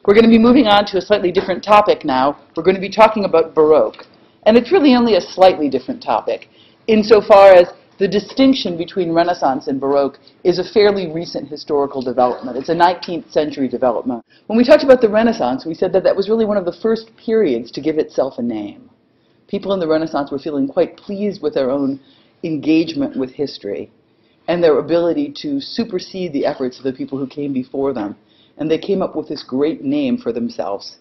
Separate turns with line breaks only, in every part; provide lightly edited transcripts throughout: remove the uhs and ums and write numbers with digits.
We're going to be moving on to a slightly different topic now. We're going to be talking about Baroque. And it's really only a slightly different topic, insofar as the distinction between Renaissance and Baroque is a fairly recent historical development. It's a 19th century development. When we talked about the Renaissance, we said that that was really one of the first periods to give itself a name. People in the Renaissance were feeling quite pleased with their own engagement with history and their ability to supersede the efforts of the people who came before them. And they came up with this great name for themselves,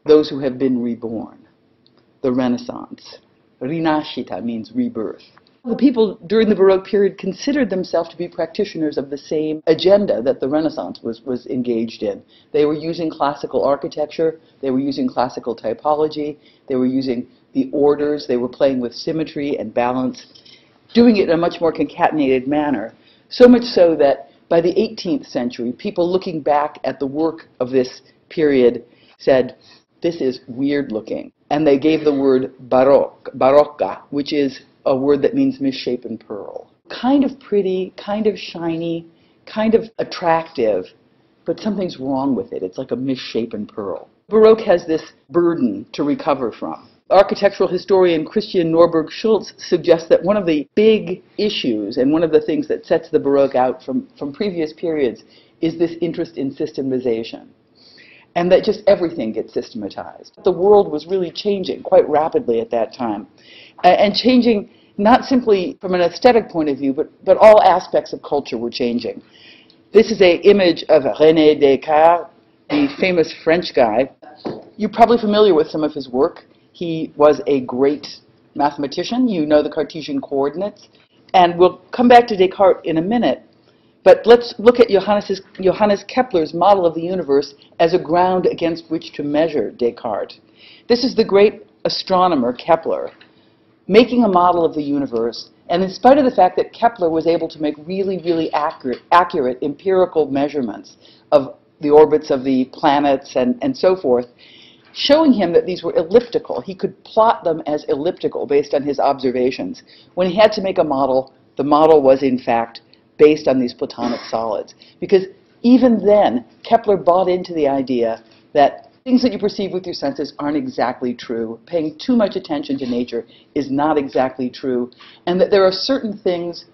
those who have been reborn, the Renaissance. Rinascita means rebirth. The people during the Baroque period considered themselves to be practitioners of the same agenda that the Renaissance was engaged in. They were using classical architecture, they were using classical typology, they were using the orders, they were playing with symmetry and balance, doing it in a much more concatenated manner. So much so that by the 18th century, people looking back at the work of this period said, this is weird looking. And they gave the word baroque, barocca, which is a word that means misshapen pearl. Kind of pretty, kind of shiny, kind of attractive, but something's wrong with it. It's like a misshapen pearl. Baroque has this burden to recover from. Architectural historian Christian Norberg Schultz suggests that one of the big issues and one of the things that sets the Baroque out from previous periods is this interest in systemization. And that just everything gets systematized. The world was really changing quite rapidly at that time. And changing not simply from an aesthetic point of view, but all aspects of culture were changing. This is an image of René Descartes, the famous French guy. You're probably familiar with some of his work. He was a great mathematician. You know the Cartesian coordinates. And we'll come back to Descartes in a minute. But let's look at Johannes Kepler's model of the universe as a ground against which to measure Descartes. This is the great astronomer Kepler making a model of the universe. And in spite of the fact that Kepler was able to make really, really accurate empirical measurements of the orbits of the planets and so forth, showing him that these were elliptical. He could plot them as elliptical based on his observations. When he had to make a model, the model was in fact based on these Platonic solids. Because even then, Kepler bought into the idea that things that you perceive with your senses aren't exactly true. Paying too much attention to nature is not exactly true. And that there are certain things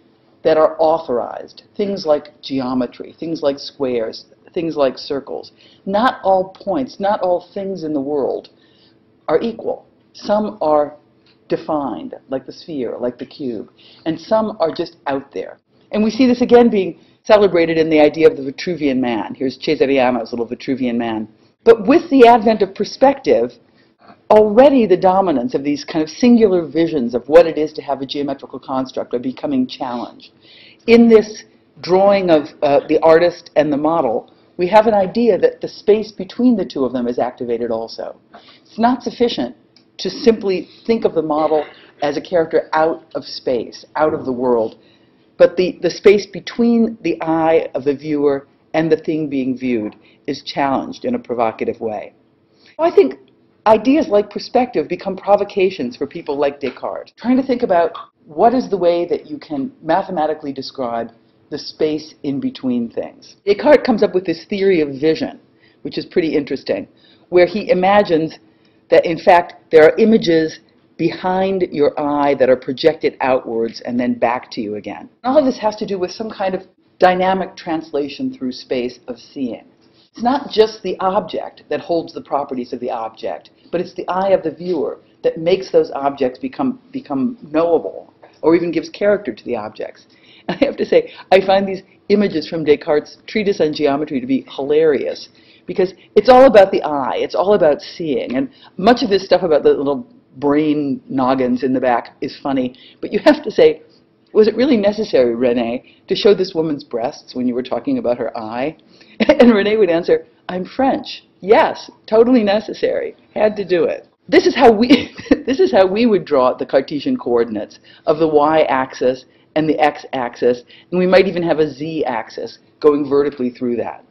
that are authorized. Things like geometry, things like squares, things like circles. Not all points, not all things in the world are equal. Some are defined, like the sphere, like the cube. And some are just out there. And we see this again being celebrated in the idea of the Vitruvian man. Here's Cesariano's little Vitruvian man. But with the advent of perspective, already the dominance of these kind of singular visions of what it is to have a geometrical construct are becoming challenged. In this drawing of the artist and the model, we have an idea that the space between the two of them is activated also. It's not sufficient to simply think of the model as a character out of space, out of the world. But the space between the eye of the viewer and the thing being viewed is challenged in a provocative way. I think ideas like perspective become provocations for people like Descartes, trying to think about what is the way that you can mathematically describe the space in between things. Descartes comes up with this theory of vision, which is pretty interesting, where he imagines that in fact there are images behind your eye that are projected outwards and then back to you again. All of this has to do with some kind of dynamic translation through space of seeing. It's not just the object that holds the properties of the object, but it's the eye of the viewer that makes those objects become knowable, or even gives character to the objects. And I have to say, I find these images from Descartes' treatise on geometry to be hilarious, because it's all about the eye, it's all about seeing. And much of this stuff about the little brain noggins in the back is funny, but you have to say, was it really necessary, René, to show this woman's breasts when you were talking about her eye? And René would answer, I'm French. Yes, totally necessary. Had to do it. This is how we would draw the Cartesian coordinates of the y-axis and the x-axis, and we might even have a z-axis going vertically through that.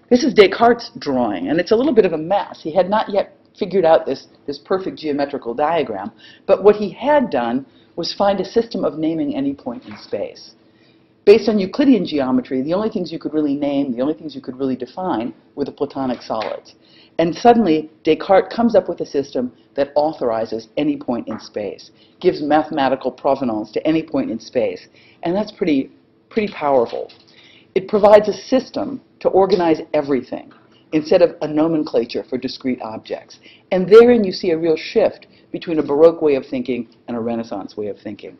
This is Descartes' drawing, and it's a little bit of a mess. He had not yet figured out this perfect geometrical diagram, but what he had done was find a system of naming any point in space. Based on Euclidean geometry, the only things you could really name, the only things you could really define were the Platonic solids. And suddenly, Descartes comes up with a system that authorizes any point in space, gives mathematical provenance to any point in space. And that's pretty powerful. It provides a system to organize everything instead of a nomenclature for discrete objects. And therein you see a real shift between a Baroque way of thinking and a Renaissance way of thinking.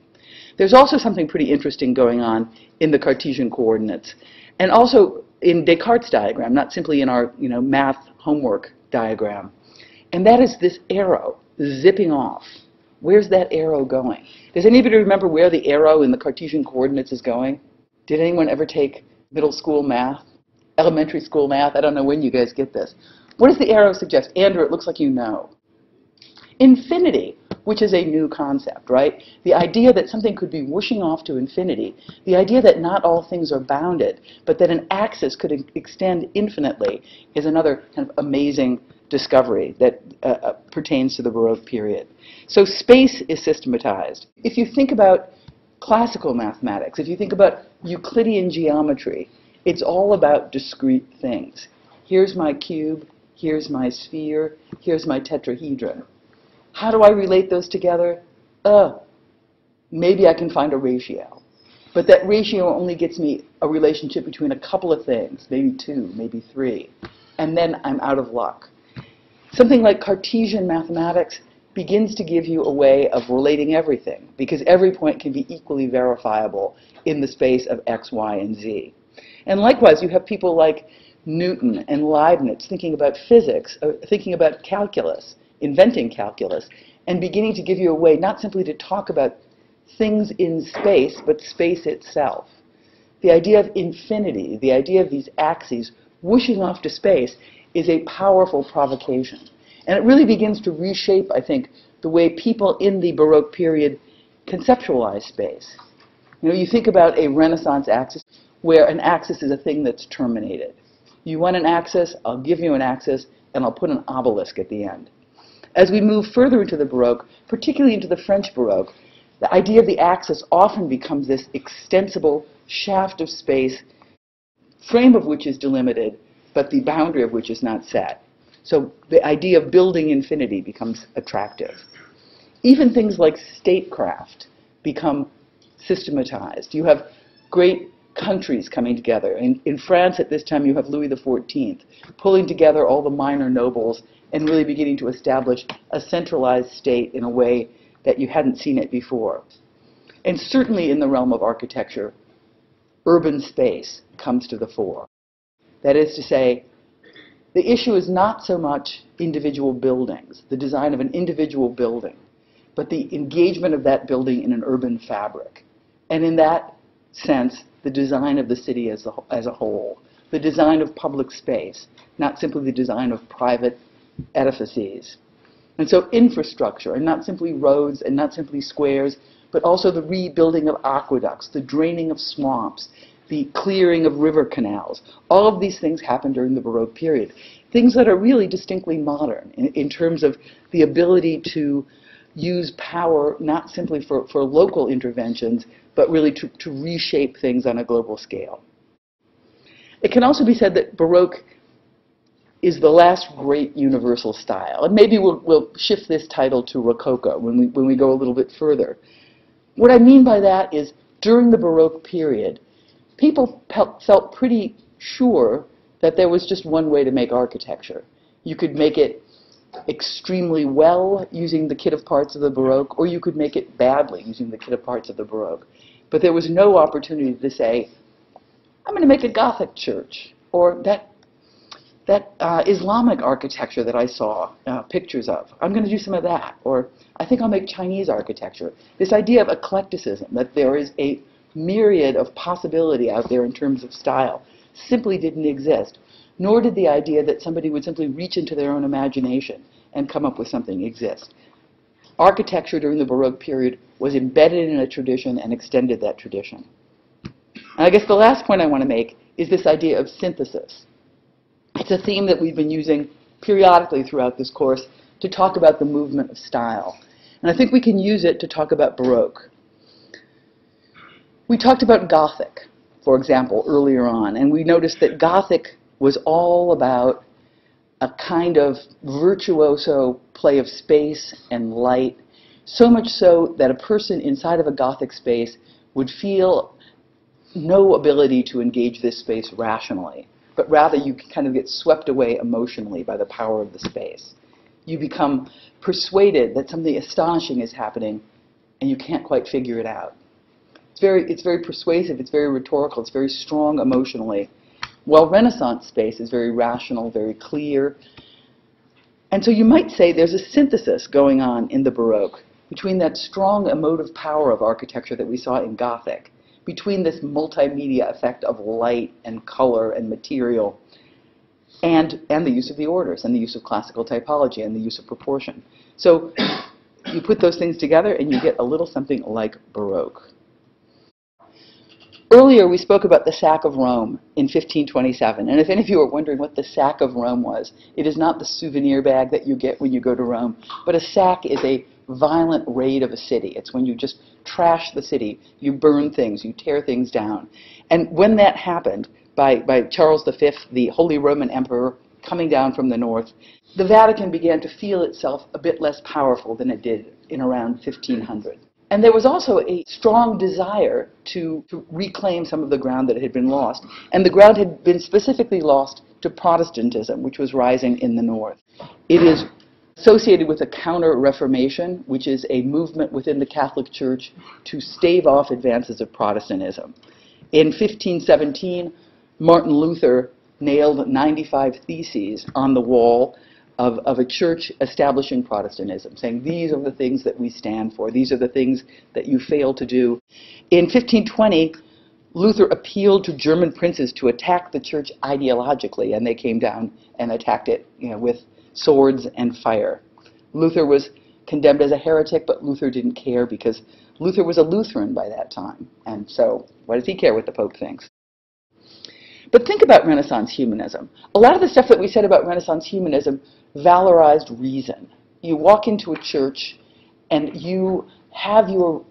There's also something pretty interesting going on in the Cartesian coordinates, and also in Descartes' diagram, not simply in our math homework diagram. And that is this arrow zipping off. Where's that arrow going? Does anybody remember where the arrow in the Cartesian coordinates is going? Did anyone ever take middle school math? Elementary school math? I don't know when you guys get this. What does the arrow suggest? Andrew, it looks like you know. Infinity, which is a new concept, right? The idea that something could be whooshing off to infinity, the idea that not all things are bounded, but that an axis could extend infinitely, is another kind of amazing discovery that pertains to the Baroque period. So space is systematized. If you think about classical mathematics, if you think about Euclidean geometry, it's all about discrete things. Here's my cube, here's my sphere, here's my tetrahedron. How do I relate those together? Maybe I can find a ratio. But that ratio only gets me a relationship between a couple of things, maybe two, maybe three. And then I'm out of luck. Something like Cartesian mathematics begins to give you a way of relating everything, because every point can be equally verifiable in the space of x, y, and z. And likewise, you have people like Newton and Leibniz thinking about physics, thinking about calculus, inventing calculus, and beginning to give you a way not simply to talk about things in space, but space itself. The idea of infinity, the idea of these axes whooshing off to space, is a powerful provocation. And it really begins to reshape, I think, the way people in the Baroque period conceptualize space. You think about a Renaissance axis where an axis is a thing that's terminated. You want an axis, I'll give you an axis, and I'll put an obelisk at the end. As we move further into the Baroque, particularly into the French Baroque, the idea of the axis often becomes this extensible shaft of space, frame of which is delimited, but the boundary of which is not set. So the idea of building infinity becomes attractive. Even things like statecraft become systematized. You have great countries coming together. In France at this time you have Louis XIV pulling together all the minor nobles and really beginning to establish a centralized state in a way that you hadn't seen it before. And certainly in the realm of architecture, urban space comes to the fore. That is to say, the issue is not so much individual buildings, the design of an individual building, but the engagement of that building in an urban fabric. And in that sense, the design of the city as a whole, the design of public space, not simply the design of private edifices. And so infrastructure, and not simply roads and not simply squares, but also the rebuilding of aqueducts, the draining of swamps, the clearing of river canals. All of these things happen during the Baroque period. Things that are really distinctly modern in terms of the ability to use power not simply for local interventions, but really to reshape things on a global scale. It can also be said that Baroque is the last great universal style. And maybe we'll shift this title to Rococo when we go a little bit further. What I mean by that is during the Baroque period, people felt pretty sure that there was just one way to make architecture. You could make it extremely well using the kit of parts of the Baroque, or you could make it badly using the kit of parts of the Baroque. But there was no opportunity to say, I'm going to make a Gothic church, or that Islamic architecture that I saw pictures of, I'm going to do some of that, or I think I'll make Chinese architecture. This idea of eclecticism, that there is a myriad of possibility out there in terms of style, simply didn't exist. Nor did the idea that somebody would simply reach into their own imagination and come up with something exist. Architecture during the Baroque period was embedded in a tradition and extended that tradition. And I guess the last point I want to make is this idea of synthesis. It's a theme that we've been using periodically throughout this course to talk about the movement of style. And I think we can use it to talk about Baroque. We talked about Gothic. for example, earlier on. And we noticed that Gothic was all about a kind of virtuoso play of space and light, so much so that a person inside of a Gothic space would feel no ability to engage this space rationally, but rather you kind of get swept away emotionally by the power of the space. You become persuaded that something astonishing is happening, and you can't quite figure it out. It's very persuasive, it's very rhetorical, it's very strong emotionally, while Renaissance space is very rational, very clear. And so you might say there's a synthesis going on in the Baroque between that strong emotive power of architecture that we saw in Gothic, between this multimedia effect of light and color and material, and the use of the orders, and the use of classical typology, and the use of proportion. So you put those things together and you get a little something like Baroque. Earlier we spoke about the sack of Rome in 1527, and if any of you are wondering what the sack of Rome was, it is not the souvenir bag that you get when you go to Rome, but a sack is a violent raid of a city. It's when you just trash the city, you burn things, you tear things down. And when that happened, by Charles V, the Holy Roman Emperor, coming down from the north, the Vatican began to feel itself a bit less powerful than it did in around 1500. And there was also a strong desire to reclaim some of the ground that had been lost. And the ground had been specifically lost to Protestantism, which was rising in the north. It is associated with a counter-reformation, which is a movement within the Catholic Church to stave off advances of Protestantism. In 1517, Martin Luther nailed 95 theses on the wall of a church establishing Protestantism, saying these are the things that we stand for, these are the things that you fail to do. In 1520, Luther appealed to German princes to attack the church ideologically, and they came down and attacked it, with swords and fire. Luther was condemned as a heretic, but Luther didn't care because Luther was a Lutheran by that time, and so why does he care what the Pope thinks? But think about Renaissance humanism. A lot of the stuff that we said about Renaissance humanism valorized reason. You walk into a church and you have your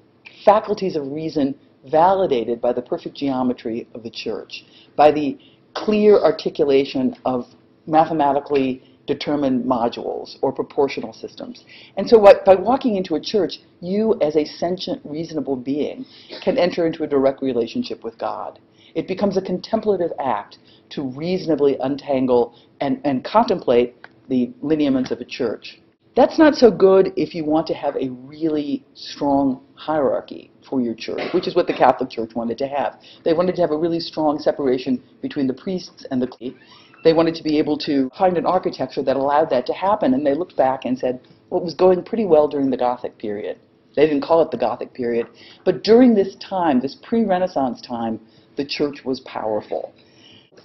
faculties of reason validated by the perfect geometry of the church, by the clear articulation of mathematically determined modules or proportional systems. And so by walking into a church, you as a sentient, reasonable being can enter into a direct relationship with God. It becomes a contemplative act to reasonably untangle and contemplate the lineaments of a church. That's not so good if you want to have a really strong hierarchy for your church, which is what the Catholic Church wanted to have. They wanted to have a really strong separation between the priests and the clergy. They wanted to be able to find an architecture that allowed that to happen, and they looked back and said, well, it was going pretty well during the Gothic period. They didn't call it the Gothic period, but during this time, this pre-Renaissance time, the church was powerful.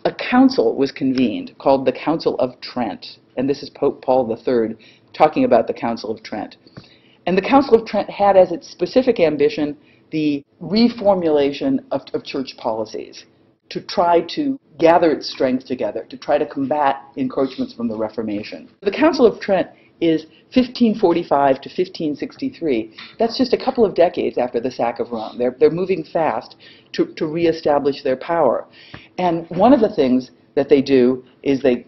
A council was convened called the Council of Trent, and this is Pope Paul III talking about the Council of Trent. And the Council of Trent had as its specific ambition the reformulation of church policies, to try to gather its strength together, to try to combat encroachments from the Reformation. The Council of Trent is 1545 to 1563. That's just a couple of decades after the sack of Rome. They're moving fast to reestablish their power. And one of the things that they do is they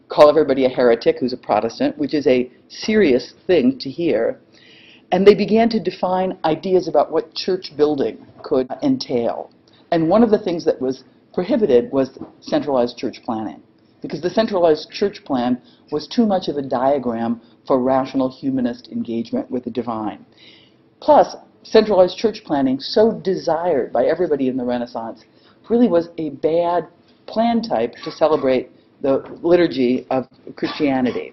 call everybody a heretic who's a Protestant, which is a serious thing to hear. And they began to define ideas about what church building could entail. And one of the things that was prohibited was centralized church planning, because the centralized church plan was too much of a diagram for rational humanist engagement with the divine. Plus, centralized church planning, so desired by everybody in the Renaissance, really was a bad plan type to celebrate the liturgy of Christianity.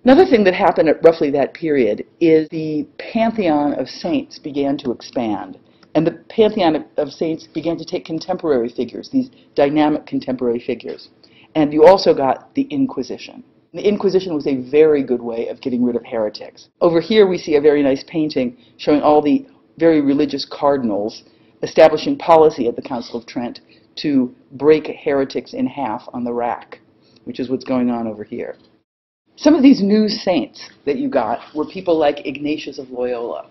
Another thing that happened at roughly that period is the pantheon of saints began to expand. And the pantheon of saints began to take contemporary figures, these dynamic contemporary figures. And you also got the Inquisition. The Inquisition was a very good way of getting rid of heretics. Over here we see a very nice painting showing all the very religious cardinals establishing policy at the Council of Trent to break heretics in half on the rack, which is what's going on over here. Some of these new saints that you got were people like Ignatius of Loyola.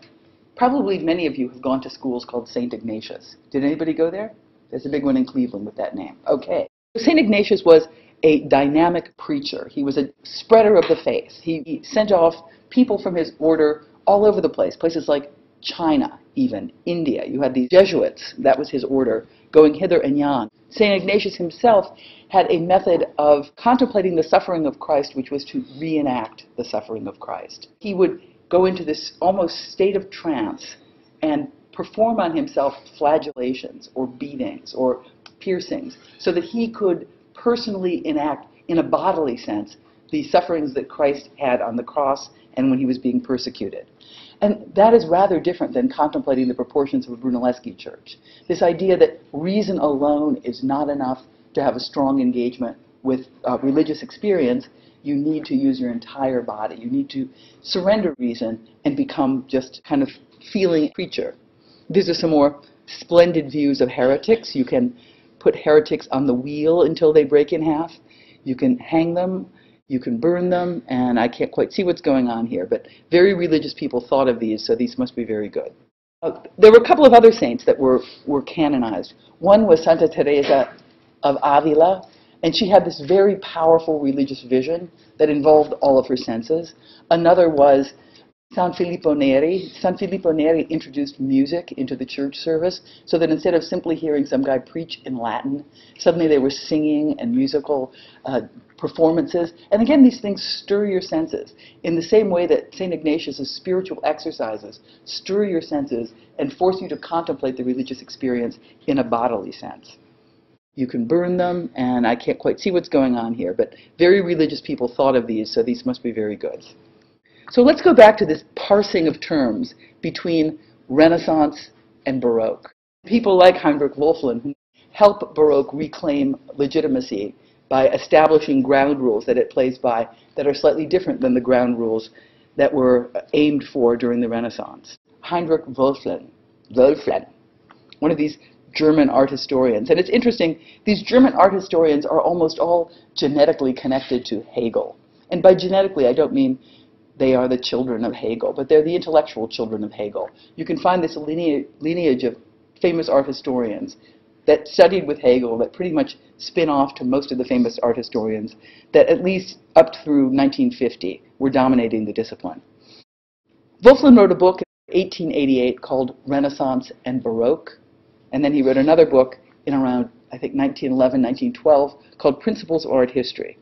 Probably many of you have gone to schools called St. Ignatius. Did anybody go there? There's a big one in Cleveland with that name. Okay. St. Ignatius was a dynamic preacher. He was a spreader of the faith. He sent off people from his order all over the place, places like China, even India. You had these Jesuits, that was his order, going hither and yon. St. Ignatius himself had a method of contemplating the suffering of Christ, which was to reenact the suffering of Christ. He would go into this almost state of trance and perform on himself flagellations or beatings or piercings so that he could personally enact, in a bodily sense, the sufferings that Christ had on the cross and when he was being persecuted. And that is rather different than contemplating the proportions of a Brunelleschi church. This idea that reason alone is not enough to have a strong engagement with religious experience. You need to use your entire body. You need to surrender reason and become just kind of feeling creature. These are some more splendid views of heretics. You can put heretics on the wheel until they break in half. You can hang them. You can burn them, and I can't quite see what's going on here, but very religious people thought of these, so these must be very good. There were a couple of other saints that were canonized. One was Santa Teresa of Avila, and she had this very powerful religious vision that involved all of her senses. Another was San Filippo Neri. San Filippo Neri introduced music into the church service so that instead of simply hearing some guy preach in Latin, suddenly they were singing and musical performances. And again, these things stir your senses in the same way that St. Ignatius' spiritual exercises stir your senses and force you to contemplate the religious experience in a bodily sense. You can burn them, and I can't quite see what's going on here, but very religious people thought of these, so these must be very good. So let's go back to this parsing of terms between Renaissance and Baroque. People like Heinrich Wölfflin help Baroque reclaim legitimacy by establishing ground rules that it plays by that are slightly different than the ground rules that were aimed for during the Renaissance. Heinrich Wölfflin, one of these German art historians. And it's interesting, these German art historians are almost all genetically connected to Hegel. And by genetically, I don't mean they are the children of Hegel, but they're the intellectual children of Hegel. You can find this lineage of famous art historians that studied with Hegel that pretty much spin off to most of the famous art historians that at least up through 1950 were dominating the discipline. Wölfflin wrote a book in 1888 called Renaissance and Baroque, and then he wrote another book in around, I think, 1911, 1912 called Principles of Art History.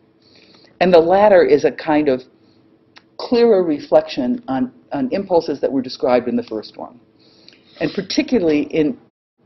And the latter is a kind of clearer reflection on impulses that were described in the first one. And particularly in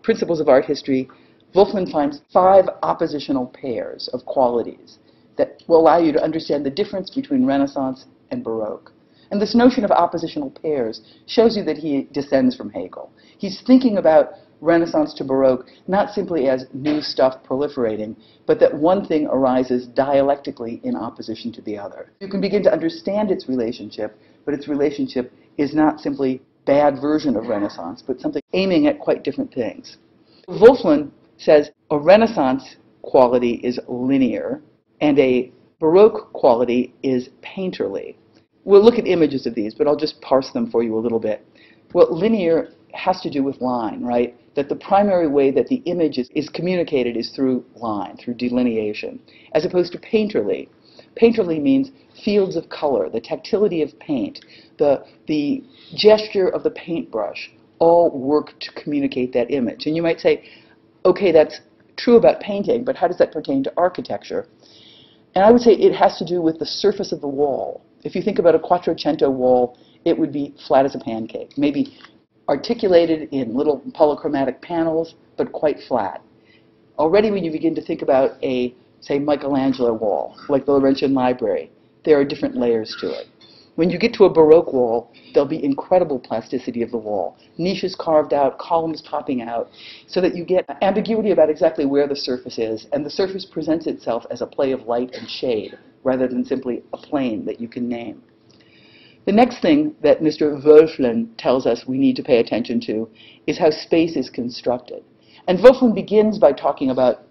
Principles of Art History, Wölfflin finds 5 oppositional pairs of qualities that will allow you to understand the difference between Renaissance and Baroque. And this notion of oppositional pairs shows you that he descends from Hegel. He's thinking about Renaissance to Baroque not simply as new stuff proliferating, but that one thing arises dialectically in opposition to the other. You can begin to understand its relationship, but its relationship is not simply bad version of Renaissance, but something aiming at quite different things. Wölfflin says a Renaissance quality is linear, and a Baroque quality is painterly. We'll look at images of these, but I'll just parse them for you a little bit. Well, linear has to do with line, right? That the primary way that the image is communicated is through line, through delineation, as opposed to painterly. Painterly means fields of color, the tactility of paint, the gesture of the paintbrush, all work to communicate that image. And you might say, okay, that's true about painting, but how does that pertain to architecture? And I would say it has to do with the surface of the wall. If you think about a Quattrocento wall, it would be flat as a pancake, maybe articulated in little polychromatic panels, but quite flat. Already when you begin to think about a, say, Michelangelo wall, like the Laurentian Library, there are different layers to it. When you get to a Baroque wall, there'll be incredible plasticity of the wall, niches carved out, columns popping out, so that you get ambiguity about exactly where the surface is, and the surface presents itself as a play of light and shade, rather than simply a plane that you can name. The next thing that Mr. Wölfflin tells us we need to pay attention to is how space is constructed. And Wölfflin begins by talking about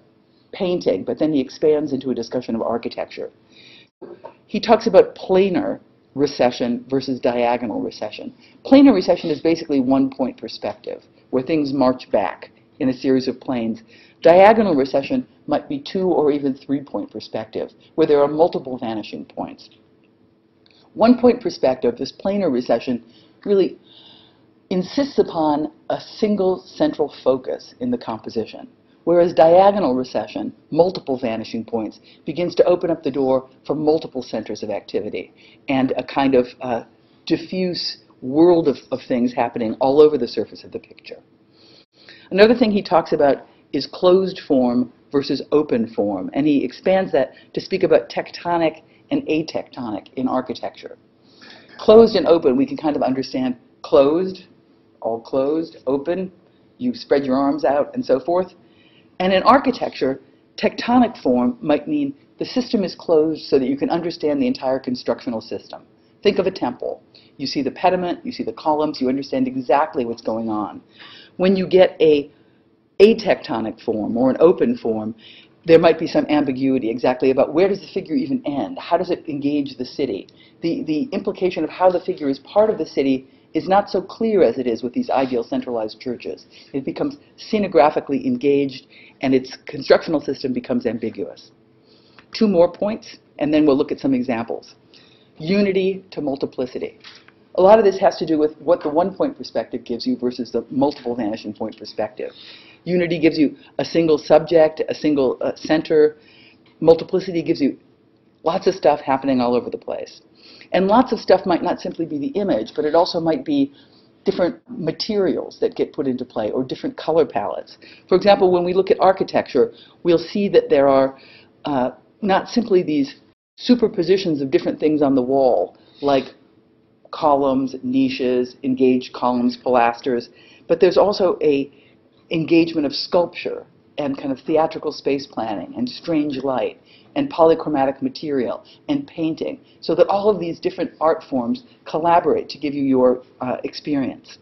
painting, but then he expands into a discussion of architecture. He talks about planar recession versus diagonal recession. Planar recession is basically one-point perspective, where things march back in a series of planes. Diagonal recession might be 2 or even 3-point perspective, where there are multiple vanishing points. 1-point perspective, this planar recession, really insists upon a single central focus in the composition, whereas diagonal recession, multiple vanishing points, begins to open up the door for multiple centers of activity and a kind of diffuse world of things happening all over the surface of the picture. Another thing he talks about is closed form versus open form, and he expands that to speak about tectonic and atectonic in architecture. Closed and open, we can kind of understand closed, all closed, open, you spread your arms out, and so forth. And in architecture, tectonic form might mean the system is closed so that you can understand the entire constructional system. Think of a temple. You see the pediment, you see the columns, you understand exactly what's going on. When you get a atectonic form or an open form, there might be some ambiguity exactly about where does the figure even end? How does it engage the city? The implication of how the figure is part of the city is not so clear as it is with these ideal centralized churches. It becomes scenographically engaged, and its constructional system becomes ambiguous. 2 more points, and then we'll look at some examples. Unity to multiplicity. A lot of this has to do with what the 1-point perspective gives you versus the multiple vanishing point perspective. Unity gives you a single subject, a single center. Multiplicity gives you lots of stuff happening all over the place. And lots of stuff might not simply be the image, but it also might be different materials that get put into play or different color palettes. For example, when we look at architecture, we'll see that there are not simply these superpositions of different things on the wall, like columns, niches, engaged columns, pilasters, but there's also a engagement of sculpture and kind of theatrical space planning and strange light and polychromatic material and painting, so that all of these different art forms collaborate to give you your experience.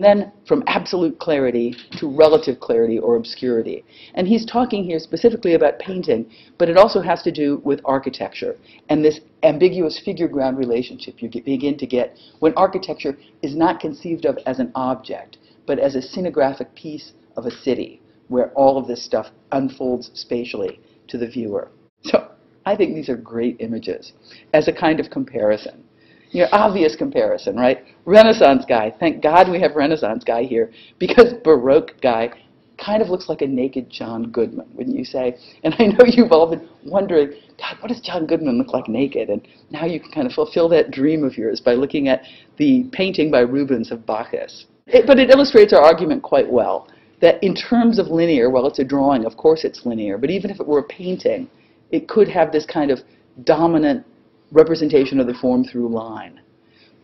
Then from absolute clarity to relative clarity or obscurity. And he's talking here specifically about painting, but it also has to do with architecture and this ambiguous figure-ground relationship you begin to get when architecture is not conceived of as an object, but as a scenographic piece of a city where all of this stuff unfolds spatially to the viewer. So I think these are great images as a kind of comparison. You know, obvious comparison, right? Renaissance guy. Thank God we have Renaissance guy here, because Baroque guy kind of looks like a naked John Goodman, wouldn't you say? And I know you've all been wondering, God, what does John Goodman look like naked? And now you can kind of fulfill that dream of yours by looking at the painting by Rubens of Bacchus. But it illustrates our argument quite well, that in terms of linear, well, it's a drawing, of course it's linear, but even if it were a painting, it could have this kind of dominant representation of the form through line.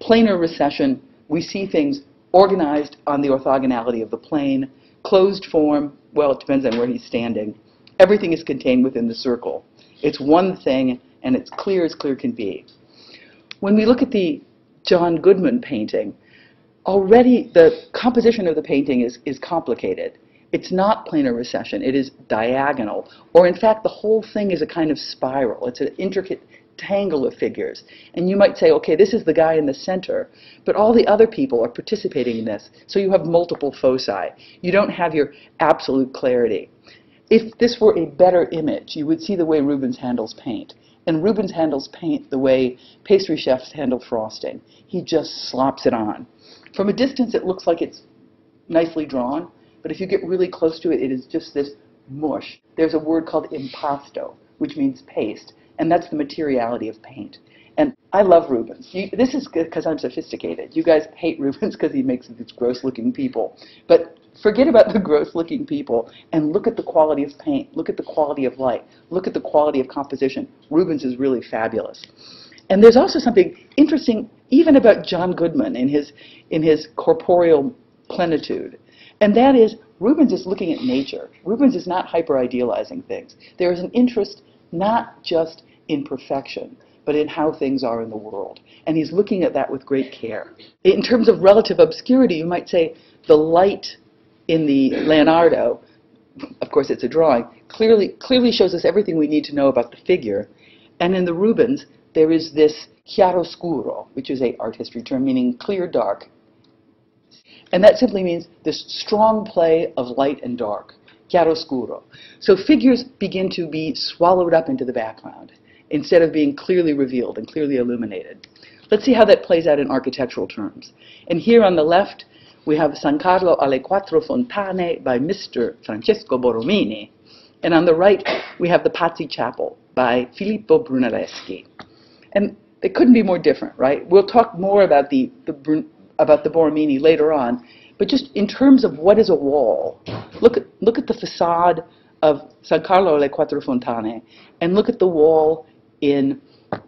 Planar recession, we see things organized on the orthogonality of the plane. Closed form, well, it depends on where he's standing. Everything is contained within the circle. It's one thing, and it's clear as clear can be. When we look at the John Goodman painting, already the composition of the painting is complicated. It's not planar recession, it is diagonal. Or in fact, the whole thing is a kind of spiral. It's an intricate tangle of figures. And you might say, okay, this is the guy in the center, but all the other people are participating in this. So you have multiple foci. You don't have your absolute clarity. If this were a better image, you would see the way Rubens handles paint. And Rubens handles paint the way pastry chefs handle frosting. He just slops it on. From a distance, it looks like it's nicely drawn, but if you get really close to it, it is just this mush. There's a word called impasto, which means paste, and that's the materiality of paint. And I love Rubens. This is because I'm sophisticated. You guys hate Rubens because he makes these gross-looking people. But forget about the gross-looking people and look at the quality of paint, look at the quality of light, look at the quality of composition. Rubens is really fabulous. And there's also something interesting even about John Goodman in his corporeal plenitude. And that is, Rubens is looking at nature. Rubens is not hyper-idealizing things. There is an interest not just in perfection, but in how things are in the world. And he's looking at that with great care. In terms of relative obscurity, you might say the light in the Leonardo, of course it's a drawing, clearly shows us everything we need to know about the figure. And in the Rubens, there is this chiaroscuro, which is an art history term meaning clear dark. And that simply means this strong play of light and dark, chiaroscuro. So figures begin to be swallowed up into the background instead of being clearly revealed and clearly illuminated. Let's see how that plays out in architectural terms. And here on the left, we have San Carlo alle Quattro Fontane by Mr. Francesco Borromini. And on the right, we have the Pazzi Chapel by Filippo Brunelleschi. And they couldn't be more different, right? We'll talk more about the Borromini later on, but just in terms of what is a wall, look at the facade of San Carlo alle Quattro Fontane, and look at the wall in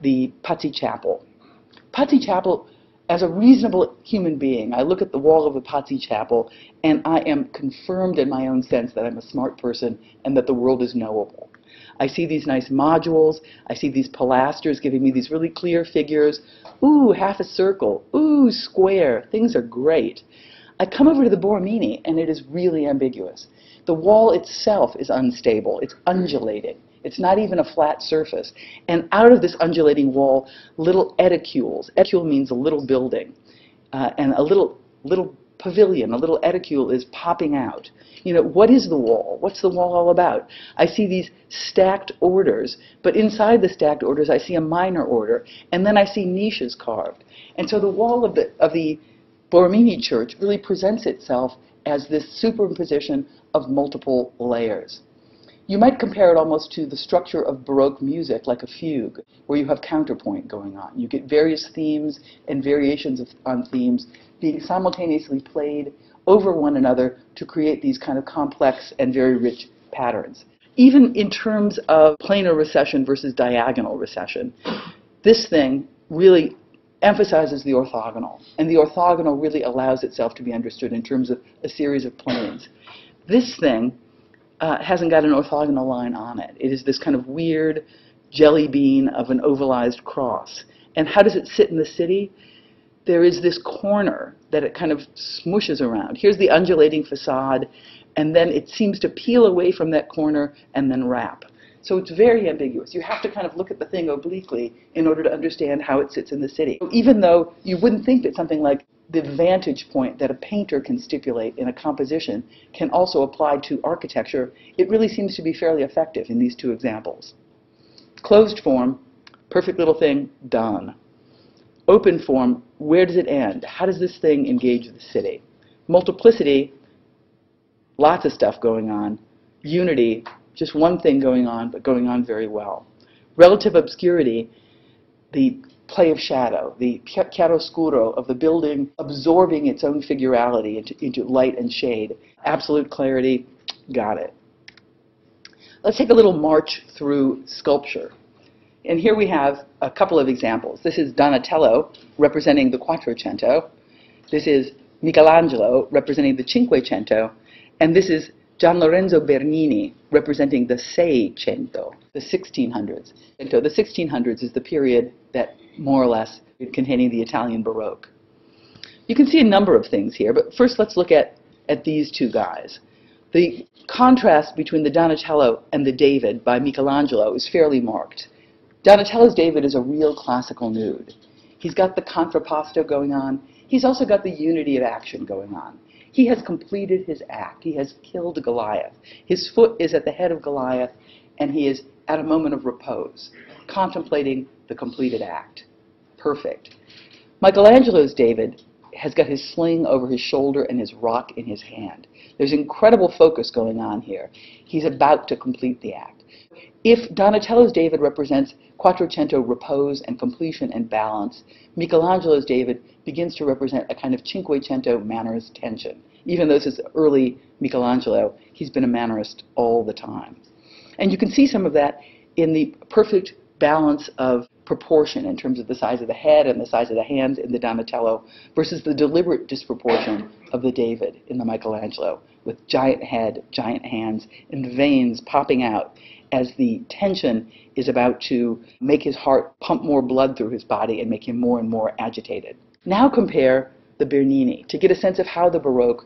the Pazzi Chapel. Pazzi Chapel, as a reasonable human being, I look at the wall of the Pazzi Chapel, and I am confirmed in my own sense that I'm a smart person and that the world is knowable. I see these nice modules, I see these pilasters giving me these really clear figures. Ooh, half a circle, ooh, square, things are great. I come over to the Borromini, and it is really ambiguous. The wall itself is unstable, it's undulating. It's not even a flat surface. And out of this undulating wall, little edicules. Edicule means a little building. And a little pavilion, a little edicule is popping out. You know, what is the wall? What's the wall all about? I see these stacked orders, but inside the stacked orders I see a minor order, and then I see niches carved. And so the wall of the Borromini church really presents itself as this superimposition of multiple layers. You might compare it almost to the structure of Baroque music, like a fugue, where you have counterpoint going on. You get various themes and variations on themes being simultaneously played over one another to create these kind of complex and very rich patterns. Even in terms of planar recession versus diagonal recession, this thing really emphasizes the orthogonal, and the orthogonal really allows itself to be understood in terms of a series of planes. This thing hasn't got an orthogonal line on it. It is this kind of weird jelly bean of an ovalized cross. And how does it sit in the city? There is this corner that it kind of smooshes around. Here's the undulating facade, and then it seems to peel away from that corner and then wrap. So it's very ambiguous. You have to kind of look at the thing obliquely in order to understand how it sits in the city. Even though you wouldn't think that something like the vantage point that a painter can stipulate in a composition can also apply to architecture, it really seems to be fairly effective in these two examples. Closed form, perfect little thing, done. Open form, where does it end? How does this thing engage the city? Multiplicity, lots of stuff going on. Unity, just one thing going on, but going on very well. Relative obscurity, the play of shadow, the chiaroscuro of the building absorbing its own figurality into light and shade. Absolute clarity, got it. Let's take a little march through sculpture. And here we have a couple of examples. This is Donatello representing the Quattrocento. This is Michelangelo representing the Cinquecento. And this is Gian Lorenzo Bernini representing the Seicento, the 1600s. And so the 1600s is the period that more or less containing the Italian Baroque. You can see a number of things here, but first let's look at these two guys. The contrast between the Donatello and the David by Michelangelo is fairly marked. Donatello's David is a real classical nude. He's got the contrapposto going on. He's also got the unity of action going on. He has completed his act. He has killed Goliath. His foot is at the head of Goliath, and he is at a moment of repose, contemplating the completed act. Perfect. Michelangelo's David has got his sling over his shoulder and his rock in his hand. There's incredible focus going on here. He's about to complete the act. If Donatello's David represents Quattrocento repose and completion and balance, Michelangelo's David begins to represent a kind of Cinquecento mannerist tension. Even though this is early Michelangelo, he's been a mannerist all the time. And you can see some of that in the perfect balance of proportion in terms of the size of the head and the size of the hands in the Donatello versus the deliberate disproportion of the David in the Michelangelo, with giant head, giant hands, and veins popping out as the tension is about to make his heart pump more blood through his body and make him more and more agitated. Now compare the Bernini to get a sense of how the Baroque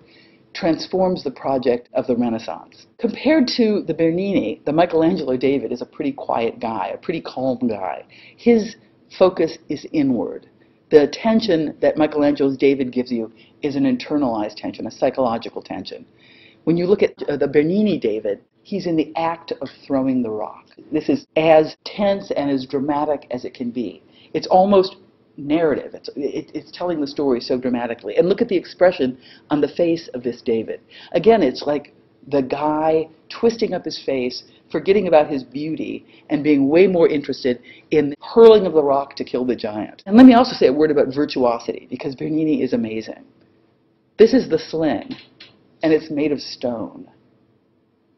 transforms the project of the Renaissance. Compared to the Bernini, the Michelangelo David is a pretty quiet guy, a pretty calm guy. His focus is inward. The tension that Michelangelo's David gives you is an internalized tension, a psychological tension. When you look at the Bernini David, he's in the act of throwing the rock. This is as tense and as dramatic as it can be. It's almost narrative. It's telling the story so dramatically. And look at the expression on the face of this David. Again, it's like the guy twisting up his face, forgetting about his beauty, and being way more interested in the hurling of the rock to kill the giant. And let me also say a word about virtuosity, because Bernini is amazing. This is the sling, and it's made of stone.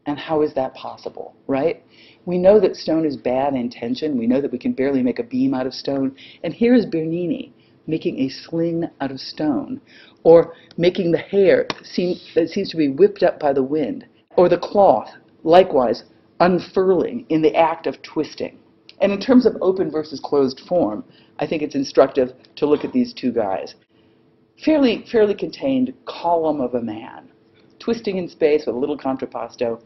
And how is that possible, right? We know that stone is bad in tension. We know that we can barely make a beam out of stone. And here is Bernini making a sling out of stone, or making the hair that seems to be whipped up by the wind, or the cloth, likewise, unfurling in the act of twisting. And in terms of open versus closed form, I think it's instructive to look at these two guys. Fairly contained column of a man, twisting in space with a little contrapposto.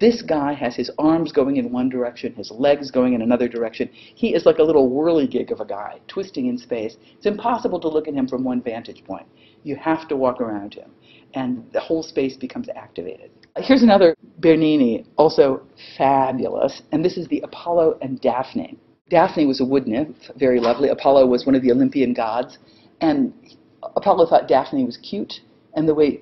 This guy has his arms going in one direction, his legs going in another direction. He is like a little whirligig of a guy, twisting in space. It's impossible to look at him from one vantage point. You have to walk around him, and the whole space becomes activated. Here's another Bernini, also fabulous, and this is the Apollo and Daphne. Daphne was a wood nymph, very lovely. Apollo was one of the Olympian gods, and Apollo thought Daphne was cute, and the way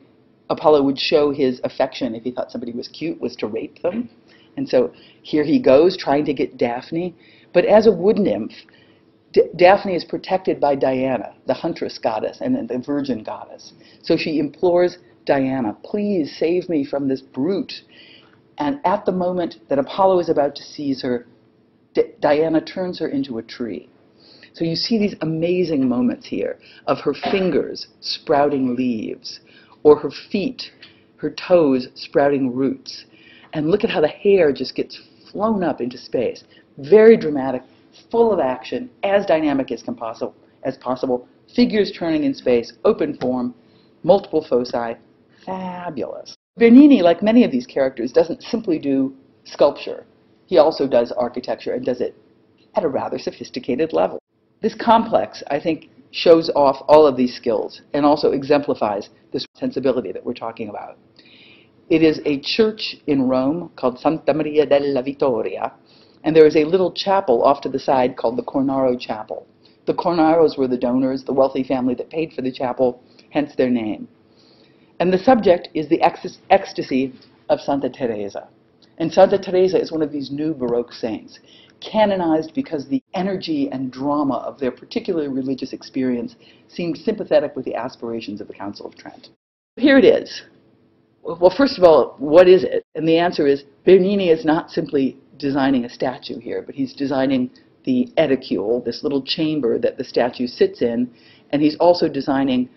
Apollo would show his affection if he thought somebody was cute was to rape them. And so here he goes trying to get Daphne. But as a wood nymph, Daphne is protected by Diana, the huntress goddess and the virgin goddess. So she implores Diana, please save me from this brute. And at the moment that Apollo is about to seize her, Diana turns her into a tree. So you see these amazing moments here of her fingers sprouting leaves, or her feet, her toes sprouting roots. And look at how the hair just gets flown up into space. Very dramatic, full of action, as dynamic as possible. Figures turning in space, open form, multiple foci, fabulous. Bernini, like many of these characters, doesn't simply do sculpture. He also does architecture, and does it at a rather sophisticated level. This complex, I think, shows off all of these skills and also exemplifies this sensibility that we're talking about. It is a church in Rome called Santa Maria della Vittoria, and there is a little chapel off to the side called the Cornaro Chapel. The Cornaros were the donors, the wealthy family that paid for the chapel, hence their name. And the subject is the ecstasy of Santa Teresa. And Santa Teresa is one of these new Baroque saints, canonized because the energy and drama of their particular religious experience seemed sympathetic with the aspirations of the Council of Trent. Here it is. Well, first of all, what is it? And the answer is, Bernini is not simply designing a statue here, but he's designing the edicule, this little chamber that the statue sits in, and he's also designing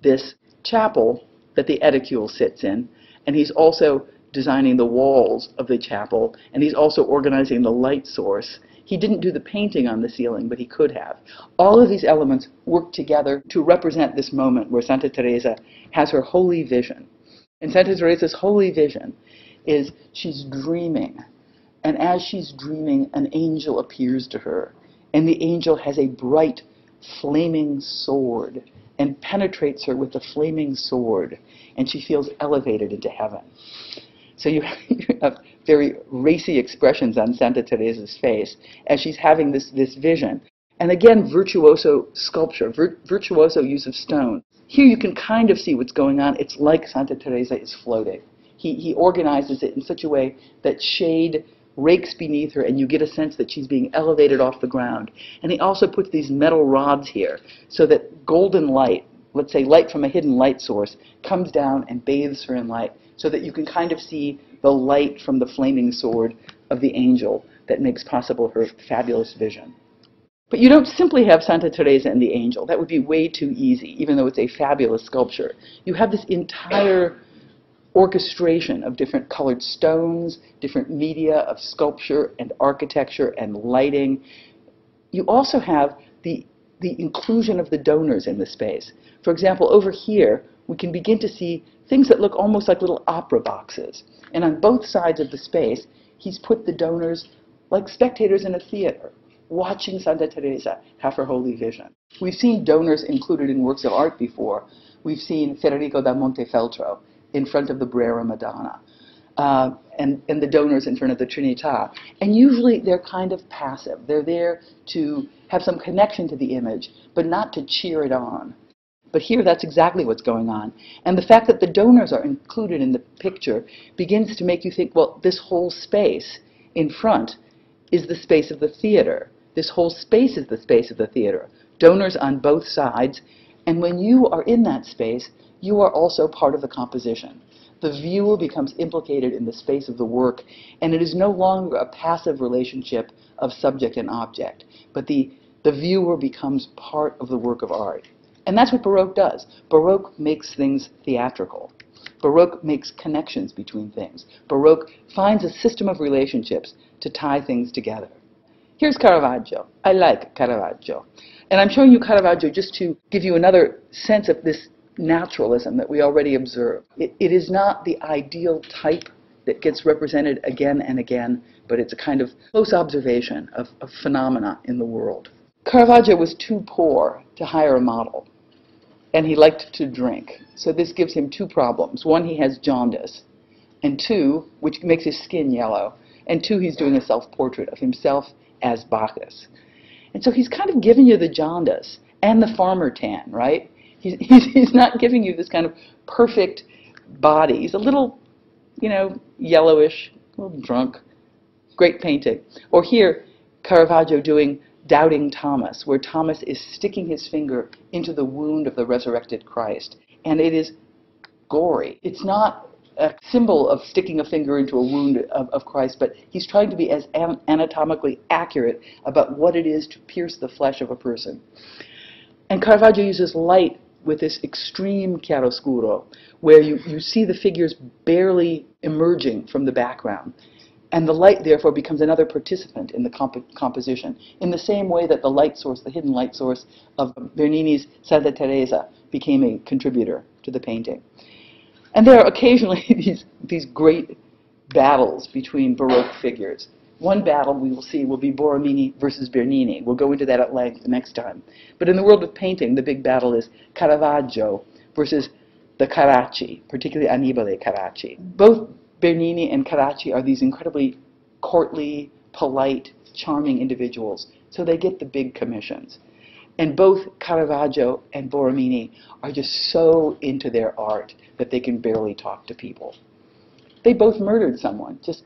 this chapel that the edicule sits in, and he's also designing the walls of the chapel, and he's also organizing the light source. He didn't do the painting on the ceiling, but he could have. All of these elements work together to represent this moment where Santa Teresa has her holy vision. And Santa Teresa's holy vision is she's dreaming, and as she's dreaming, an angel appears to her, and the angel has a bright, flaming sword, and penetrates her with the flaming sword, and she feels elevated into heaven. So you have very racy expressions on Santa Teresa's face as she's having this vision. And again, virtuoso sculpture, virtuoso use of stone. Here you can kind of see what's going on. It's like Santa Teresa is floating. He organizes it in such a way that shade rakes beneath her, and you get a sense that she's being elevated off the ground. And he also puts these metal rods here so that golden light, let's say light from a hidden light source, comes down and bathes her in light, so that you can kind of see the light from the flaming sword of the angel that makes possible her fabulous vision. But you don't simply have Santa Teresa and the angel. That would be way too easy, even though it's a fabulous sculpture. You have this entire orchestration of different colored stones, different media of sculpture and architecture and lighting. You also have the inclusion of the donors in the space. For example, over here, we can begin to see things that look almost like little opera boxes. And on both sides of the space, he's put the donors like spectators in a theater, watching Santa Teresa have her holy vision. We've seen donors included in works of art before. We've seen Federico da Montefeltro. in front of the Brera Madonna, and the donors in front of the Trinità. And usually they're kind of passive. They're there to have some connection to the image, but not to cheer it on. But here, that's exactly what's going on. And the fact that the donors are included in the picture begins to make you think, well, this whole space in front is the space of the theater. This whole space is the space of the theater. Donors on both sides. And when you are in that space, you are also part of the composition. The viewer becomes implicated in the space of the work, and it is no longer a passive relationship of subject and object, but the viewer becomes part of the work of art. And that's what Baroque does. Baroque makes things theatrical. Baroque makes connections between things. Baroque finds a system of relationships to tie things together. Here's Caravaggio. I like Caravaggio. And I'm showing you Caravaggio just to give you another sense of this naturalism that we already observe. It is not the ideal type that gets represented again and again, but it's a kind of close observation of phenomena in the world. Caravaggio was too poor to hire a model, and he liked to drink. So this gives him two problems. One, he has jaundice, and two, which makes his skin yellow, and two, he's doing a self-portrait of himself as Bacchus. And so he's kind of giving you the jaundice and the farmer tan, right? He's not giving you this kind of perfect body. He's a little, yellowish, a little drunk. Great painting. Or here, Caravaggio doing Doubting Thomas, where Thomas is sticking his finger into the wound of the resurrected Christ. And it is gory. It's not a symbol of sticking a finger into a wound of Christ, but he's trying to be as anatomically accurate about what it is to pierce the flesh of a person. And Caravaggio uses light with this extreme chiaroscuro, where you see the figures barely emerging from the background. And the light, therefore, becomes another participant in the composition, in the same way that the light source, the hidden light source of Bernini's Santa Teresa became a contributor to the painting. And there are occasionally these great battles between Baroque figures. One battle we will see will be Borromini versus Bernini. We'll go into that at length next time. But in the world of painting, the big battle is Caravaggio versus the Carracci, particularly Annibale Carracci. Both Bernini and Carracci are these incredibly courtly, polite, charming individuals, so they get the big commissions. And both Caravaggio and Borromini are just so into their art that they can barely talk to people. They both murdered someone, just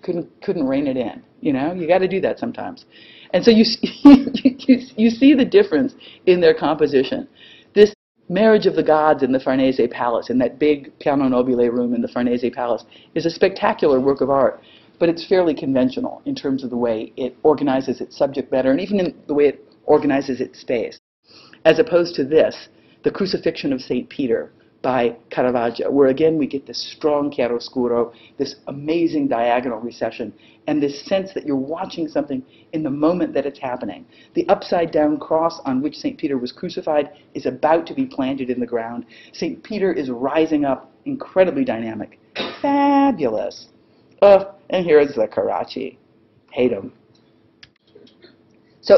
couldn't rein it in. You got to do that sometimes. And so you see the difference in their composition. This Marriage of the Gods in the Farnese Palace, in that big piano nobile room in the Farnese Palace, is a spectacular work of art, but it's fairly conventional in terms of the way it organizes its subject matter and even in the way it organizes its space. As opposed to this, the Crucifixion of St. Peter by Caravaggio, where again we get this strong chiaroscuro, this amazing diagonal recession, and this sense that you're watching something in the moment that it's happening. The upside-down cross on which St. Peter was crucified is about to be planted in the ground. St. Peter is rising up, incredibly dynamic. Fabulous. And here is the Carracci. Hate him. So